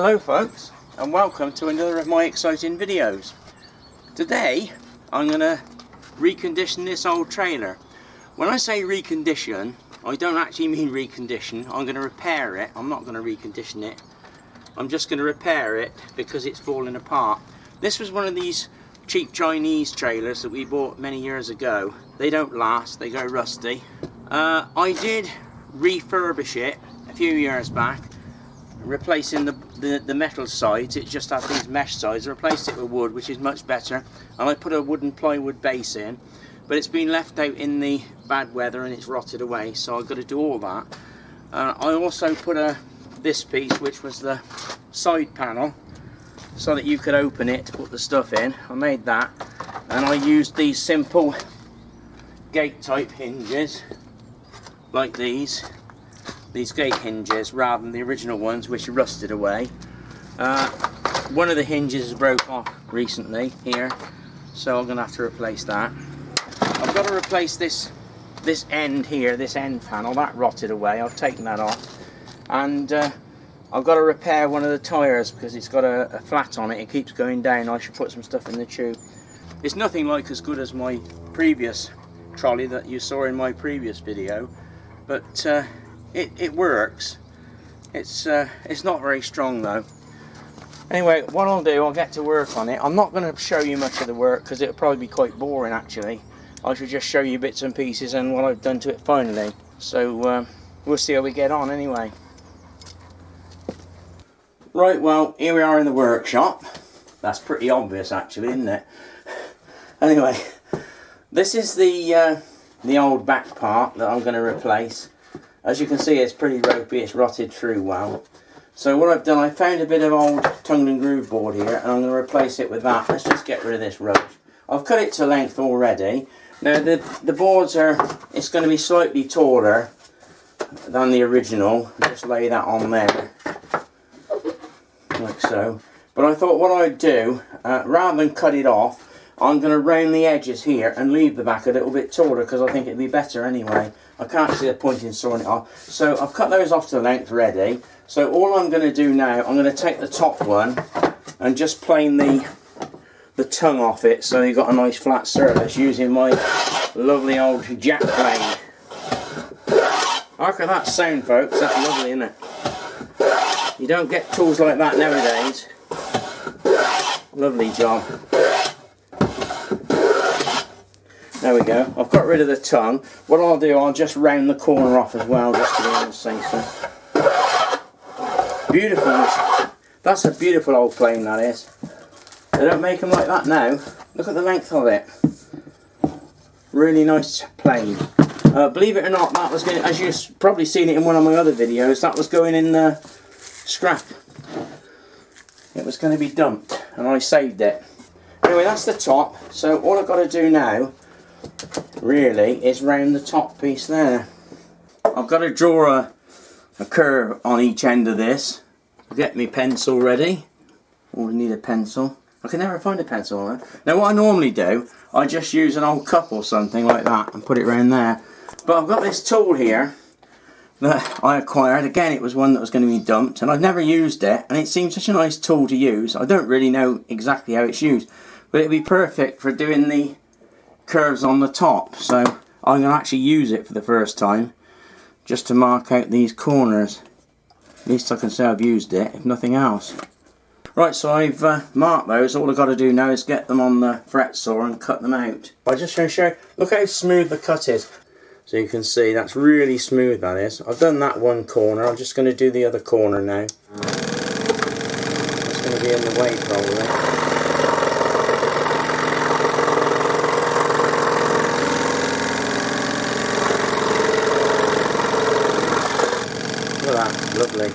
Hello folks, and welcome to another of my exciting videos. Today I'm going to recondition this old trailer. When I say recondition, I don't actually mean recondition. I'm going to repair it. I'm not going to recondition it. I'm just going to repair it because it's falling apart. This was one of these cheap Chinese trailers that we bought many years ago. They don't last, they go rusty. I did refurbish it a few years back, replacing the metal sides. It just had these mesh sides. I replaced it with wood, which is much better, and I put a wooden plywood base in, but it's been left out in the bad weather and it's rotted away, so I've got to do all that. I also put this piece, which was the side panel, so that you could open it to put the stuff in. I made that, and I used these simple gate type hinges like these gate hinges rather than the original ones which are rusted away. One of the hinges broke off recently here, so I'm going to have to replace that. I've got to replace this end here, this end panel, that rotted away. I've taken that off, and I've got to repair one of the tyres because it's got a flat on it. It keeps going down. I should put some stuff in the tube. It's nothing like as good as my previous trolley that you saw in my previous video, but it works. It's not very strong though. Anyway, what I'll do, I'll get to work on it. I'm not going to show you much of the work because it'll probably be quite boring actually. I should just show you bits and pieces and what I've done to it finally. So we'll see how we get on anyway. Right, well, here we are in the workshop. That's pretty obvious actually, isn't it? Anyway, this is the old back part that I'm going to replace. As you can see, it's pretty ropey, it's rotted through well. So what I've done, I found a bit of old tongue and groove board here, and I'm going to replace it with that. Let's just get rid of this rubbish. I've cut it to length already. Now the boards it's going to be slightly taller than the original. Just lay that on there, like so. But I thought what I'd do, rather than cut it off, I'm going to round the edges here and leave the back a little bit taller because I think it'd be better anyway. I can't see the point in sawing it off. So I've cut those off to length ready. So all I'm going to do now, I'm going to take the top one and just plane the tongue off it so you've got a nice flat surface using my lovely old jack plane. Look at that sound, folks. That's lovely, isn't it? You don't get tools like that nowadays. Lovely job. There we go. I've got rid of the tongue. What I'll do, I'll just round the corner off as well, just to be able to say so. Beautiful. That's a beautiful old plane, that is. They don't make them like that now. Look at the length of it. Really nice plane. Believe it or not, that was going, as you've probably seen it in one of my other videos, that was going in the scrap. It was going to be dumped, and I saved it. Anyway, that's the top. So all I've got to do now really is round the top piece there. I've got to draw a curve on each end of this. I'll get my pencil ready. Oh, I need a pencil. I can never find a pencil there. Now what I normally do, I just use an old cup or something like that and put it around there. But I've got this tool here that I acquired. Again, it was one that was going to be dumped, and I've never used it, and it seems such a nice tool to use. I don't really know exactly how it's used, but it'd be perfect for doing the curves on the top. So I'm going to actually use it for the first time just to mark out these corners. At least I can say I've used it, if nothing else. Right, so I've marked those. All I've got to do now is get them on the fret saw and cut them out. I'm just going to show you, look how smooth the cut is. So you can see that's really smooth, that is. I've done that one corner. I'm just going to do the other corner now. It's going to be in the way probably. Look at that, lovely.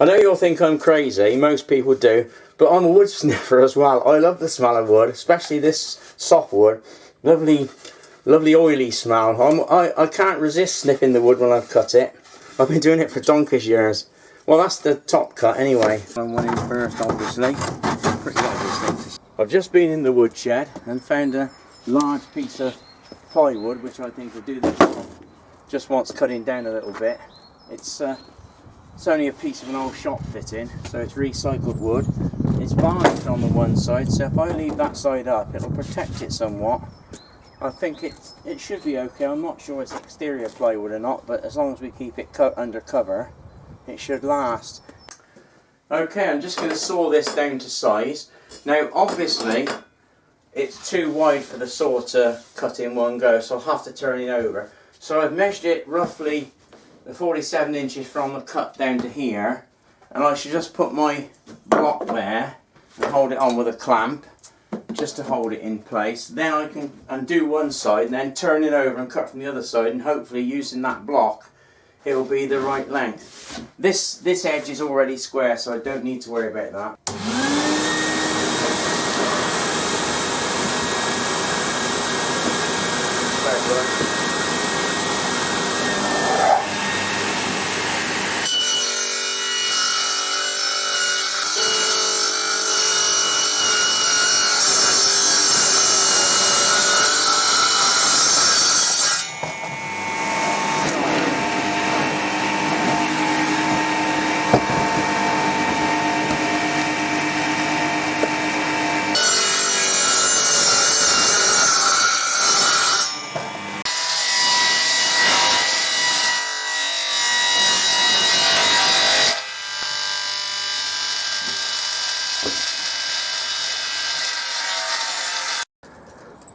I know you'll think I'm crazy, most people do, but I'm a wood sniffer as well. I love the smell of wood, especially this soft wood. Lovely oily smell. I can't resist sniffing the wood when I've cut it. I've been doing it for donkey's years. Well, that's the top cut anyway. I went in first, obviously. Pretty obviously. I've just been in the woodshed and found a large piece of plywood, which I think will do the job. Just wants cutting down a little bit. It's It's only a piece of an old shop fitting, so it's recycled wood. It's varnished on the one side, so if I leave that side up, it'll protect it somewhat. I think it should be okay. I'm not sure it's exterior plywood or not, but as long as we keep it cut under cover, it should last. Okay, I'm just going to saw this down to size. Now, obviously, it's too wide for the saw to cut in one go, so I'll have to turn it over. So I've measured it roughly the 47 inches from the cut down to here, and I should just put my block there and hold it on with a clamp, just to hold it in place. Then I can undo one side and then turn it over and cut from the other side, and hopefully using that block it will be the right length. This edge is already square, so I don't need to worry about that.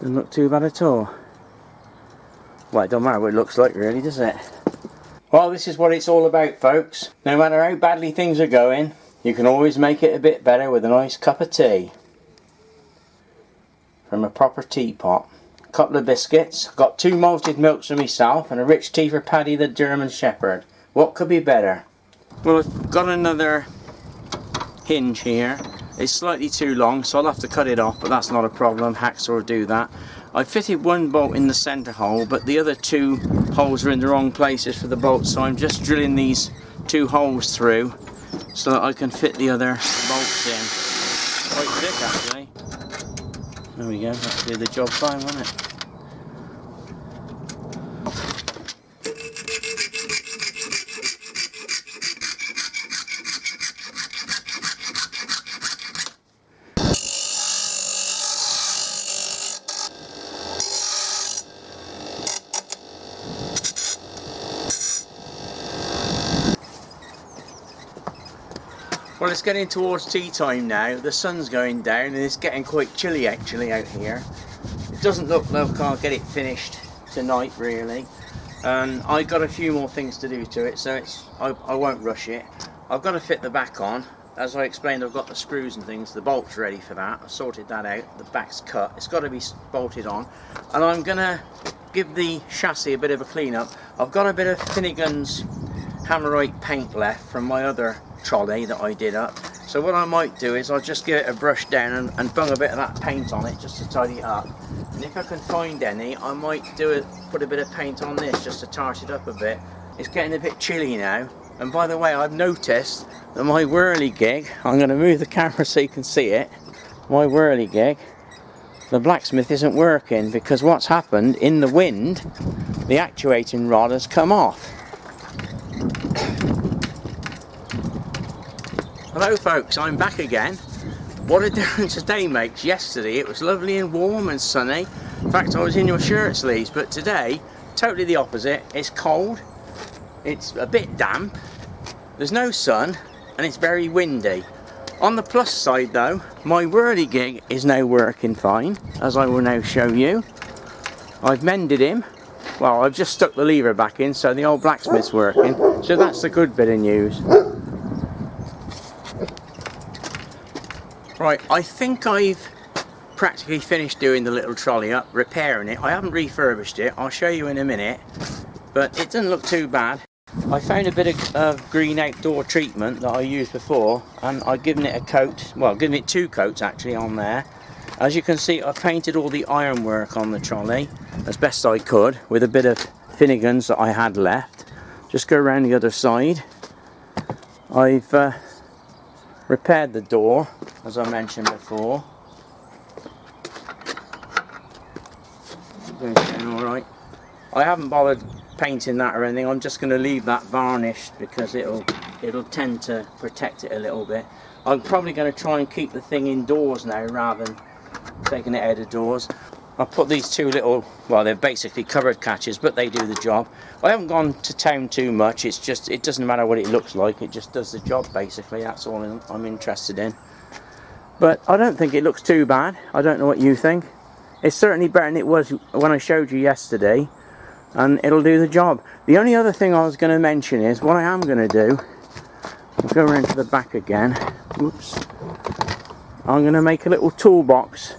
Doesn't look too bad at all. Well, it don't matter what it looks like really, does it? Well, this is what it's all about, folks. No matter how badly things are going, you can always make it a bit better with a nice cup of tea from a proper teapot. A couple of biscuits, got 2 malted milks for myself, and a rich tea for Paddy the German Shepherd. What could be better? Well, I've got another hinge here. It's slightly too long, so I'll have to cut it off, but that's not a problem. Hacksaw will do that. I fitted one bolt in the centre hole, but the other 2 holes are in the wrong places for the bolts, so I'm just drilling these 2 holes through so that I can fit the other bolts in. Quite thick, actually. There we go, that did the job fine, wasn't it? Well, it's getting towards tea time now. The sun's going down and it's getting quite chilly actually out here. It doesn't look like I'll get it finished tonight really. And I got a few more things to do to it, so I won't rush it. I've got to fit the back on. As I explained, I've got the screws and things, the bolt's ready for that. I've sorted that out, the back's cut. It's got to be bolted on. And I'm going to give the chassis a bit of a clean up. I've got a bit of Finnegan's Hammerite paint left from my other trolley that I did up, so what I might do is I'll just give it a brush down and bung a bit of that paint on it just to tidy it up, and if I can find any I might put a bit of paint on this just to tart it up a bit. It's getting a bit chilly now, and by the way, I've noticed that my whirligig, I'm going to move the camera so you can see it, my whirligig, the blacksmith isn't working because what's happened, in the wind the actuating rod has come off. Hello folks, I'm back again. What a difference a day makes. Yesterday it was lovely and warm and sunny. In fact, I was in your shirt sleeves, but today, totally the opposite. It's cold, it's a bit damp, there's no sun, and it's very windy. On the plus side though, my whirligig is now working fine, as I will now show you. I've mended him. Well, I've just stuck the lever back in, so the old blacksmith's working. So that's the good bit of news. Right, I think I've practically finished doing the little trolley up, repairing it. I haven't refurbished it, I'll show you in a minute, but it doesn't look too bad. I found a bit of green outdoor treatment that I used before, and I've given it a coat, well, I've given it 2 coats actually on there. As you can see, I've painted all the ironwork on the trolley as best I could with a bit of Finnegan's that I had left. Just go around the other side. I've repaired the door, as I mentioned before. It's going alright. I haven't bothered painting that or anything. I'm just going to leave that varnished because it'll tend to protect it a little bit. I'm probably going to try and keep the thing indoors now rather than taking it out of doors. I'll put these two little, well, they're basically cupboard catches, but they do the job. I haven't gone to town too much. It's just, it doesn't matter what it looks like, it just does the job basically. That's all I'm interested in. But I don't think it looks too bad. I don't know what you think. It's certainly better than it was when I showed you yesterday, and it'll do the job. The only other thing I was going to mention is what I am going to do. I'll go around to the back again. Whoops. I'm going to make a little toolbox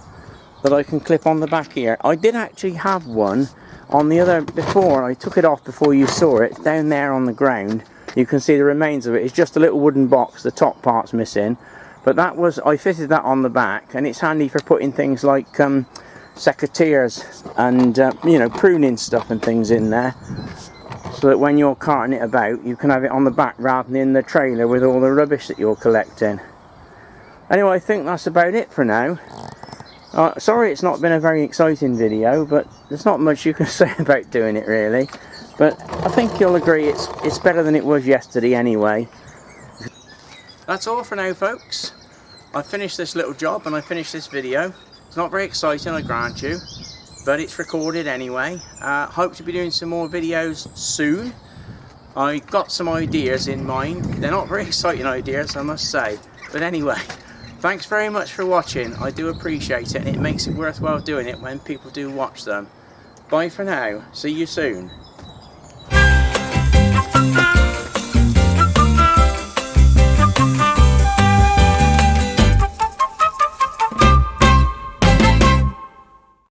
that I can clip on the back here. I did actually have one on the other before. I took it off before you saw it. Down there on the ground, you can see the remains of it. It's just a little wooden box. The top part's missing, but that was, I fitted that on the back, and it's handy for putting things like secateurs and you know, pruning stuff and things in there, so that when you're carting it about, you can have it on the back rather than in the trailer with all the rubbish that you're collecting. Anyway, I think that's about it for now. Sorry it's not been a very exciting video, but there's not much you can say about doing it really. But I think you'll agree it's better than it was yesterday anyway. That's all for now, folks. I finished this little job and I finished this video. It's not very exciting, I grant you, but it's recorded anyway. Hope to be doing some more videos soon. I got some ideas in mind. They're not very exciting ideas, I must say. But anyway, thanks very much for watching. I do appreciate it, and it makes it worthwhile doing it when people do watch them. Bye for now. See you soon.